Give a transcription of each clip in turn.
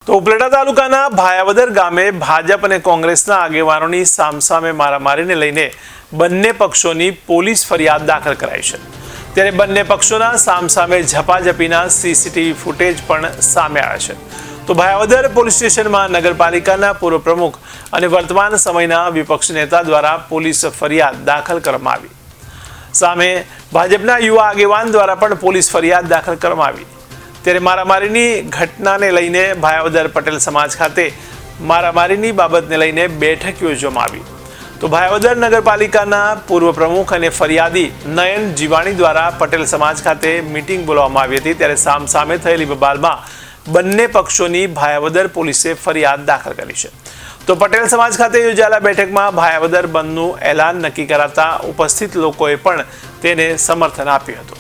તો ઉપલેટા તાલુકાના ભાયાવદર ગામે ભાજપ અને કોંગ્રેસના આગેવાનોની સામસામે મારામારીને લઈને બંને પક્ષોની પોલીસ ફરિયાદ દાખલ કરાઈ છે। ત્યારે બંને પક્ષોના સામસામે ઝપાઝપીના સીસીટીવી ફૂટેજ પણ સામે આવ્યા છે। તો ભાયાવદર પોલીસ સ્ટેશનમાં નગરપાલિકાના પૂર્વ પ્રમુખ અને વર્તમાન સમયના વિપક્ષ નેતા દ્વારા પોલીસ ફરિયાદ દાખલ કરવામાં આવી। સામે ભાજપના યુવા આગેવાન દ્વારા પણ પોલીસ ફરિયાદ દાખલ કરવામાં આવી। ત્યારે મારામારીની ઘટનાને લઈને ભાયાવદર પટેલ સમાજ ખાતે મારામારીની બાબતને લઈને બેઠક યોજવામાં આવી। તો ભાયાવદર નગરપાલિકાના પૂર્વ પ્રમુખ અને ફરિયાદી નયન જીવાણી દ્વારા પટેલ સમાજ ખાતે મીટિંગ બોલાવવામાં આવી હતી। ત્યારે સામસામે થયેલી બબાલમાં બંને પક્ષોની ભાયાવદર પોલીસે ફરિયાદ દાખલ કરી છે। તો પટેલ સમાજ ખાતે યોજાયેલા બેઠકમાં ભાયાવદર બંધનું એલાન નક્કી કરાતા ઉપસ્થિત લોકોએ પણ તેને સમર્થન આપ્યું હતું।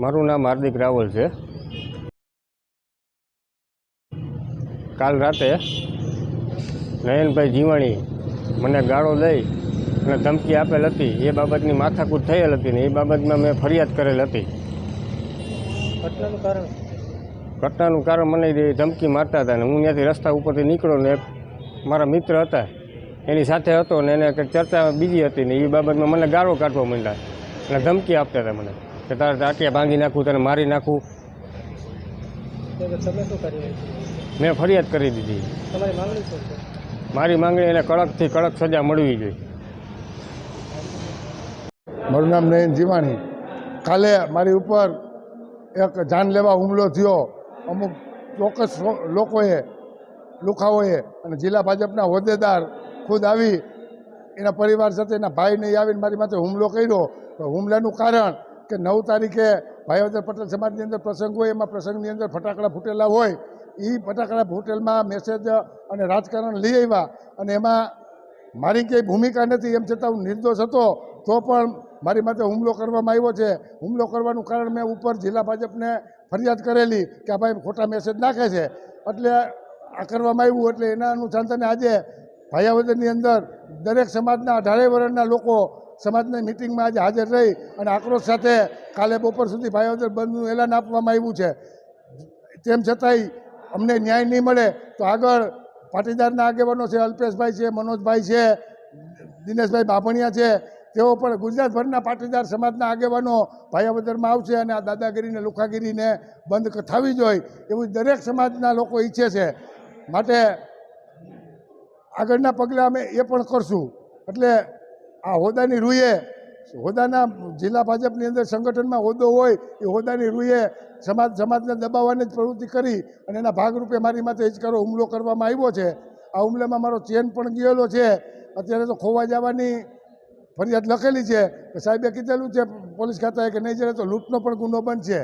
મારું નામ હાર્દિક રાવલ છે। કાલ રાતે નયનભાઈ જીવાણી મને ગાળો દઈ અને ધમકી આપેલ હતી। એ બાબતની માથાકૂટ થયેલ હતી ને એ બાબતમાં મેં ફરિયાદ કરેલ હતી। ઘટનાનું કારણ મને ધમકી મારતા હતા ને હું ત્યાંથી રસ્તા ઉપરથી નીકળ્યો ને મારા મિત્ર હતા એની સાથે હતો ને એને કંઈક ચર્ચા બીજી હતી ને એ બાબતમાં મને ગાળો કાઢવા માંડ્યા અને ધમકી આપતા હતા મને કે તારે ટાંટિયા ભાંગી નાખું, તને મારી નાખું। મેં ફરિયાદ કરી દીધી। મારી માંગણી એને કડકથી કડક સજા મળવી જોઈએ। મારું નામ નયન જીવાણી। કાલે મારી ઉપર એક જાનલેવા હુમલો થયો અમુક ચોક્કસ લોકોએ, લુખાઓએ, અને જિલ્લા ભાજપના હોદ્દેદાર ખુદ આવી એના પરિવાર સાથે એના ભાઈને આવીને મારી માથે હુમલો કર્યો। તો હુમલાનું કારણ કે 9 તારીખે ભાયાવદર પટેલ સમાજની અંદર પ્રસંગ હોય, એમાં પ્રસંગની અંદર ફટાકડા ફૂટેલા હોય, એ ફટાકડા ફૂટેલમાં મેસેજ અને રાજકારણ લઈ આવ્યા અને એમાં મારી કંઈ ભૂમિકા નથી, એમ છતાં હું નિર્દોષ હતો તો પણ મારી માથે હુમલો કરવામાં આવ્યો છે। હુમલો કરવાનું કારણ મેં ઉપર જિલ્લા ભાજપને ફરિયાદ કરેલી કે આ ભાઈ ખોટા મેસેજ નાખે છે, એટલે આ કરવામાં આવ્યું। એટલે એના અનુસંધાને આજે ભાયાવદરની અંદર દરેક સમાજના 18 વર્ણના લોકો સમાજની મિટિંગમાં આજે હાજર રહી અને આક્રોશ સાથે કાલે બપોર સુધી ભાયાવદર બંધનું એલાન આપવામાં આવ્યું છે। તેમ છતાંય અમને ન્યાય નહીં મળે તો આગળ પાટીદારના આગેવાનો છે, અલ્પેશભાઈ છે, મનોજભાઈ છે, દિનેશભાઈ બાભણિયા છે, તેઓ પણ ગુજરાતભરના પાટીદાર સમાજના આગેવાનો ભાયાવદરમાં આવશે અને આ દાદાગીરીને લુખાગીરીને બંધ થવી જોઈએ એવું દરેક સમાજના લોકો ઈચ્છે છે। માટે આગળના પગલાં અમે એ પણ કરશું। એટલે આ હોદ્દાની રૂએ, હોદ્દાના જિલ્લા ભાજપની અંદર સંગઠનમાં હોદ્દો હોય એ હોદ્દાની રૂએ સમાજને દબાવવાની જ પ્રવૃત્તિ કરી અને એના ભાગરૂપે મારી માથે હિચકારો હુમલો કરવામાં આવ્યો છે। આ હુમલામાં મારો ચેન પણ ગયેલો છે। અત્યારે તો ખોવા જવાની ફરિયાદ લખેલી છે કે સાહેબે કીધેલું છે પોલીસ ખાતાએ કે નહીં જાય તો લૂંટનો પણ ગુનો બનશે।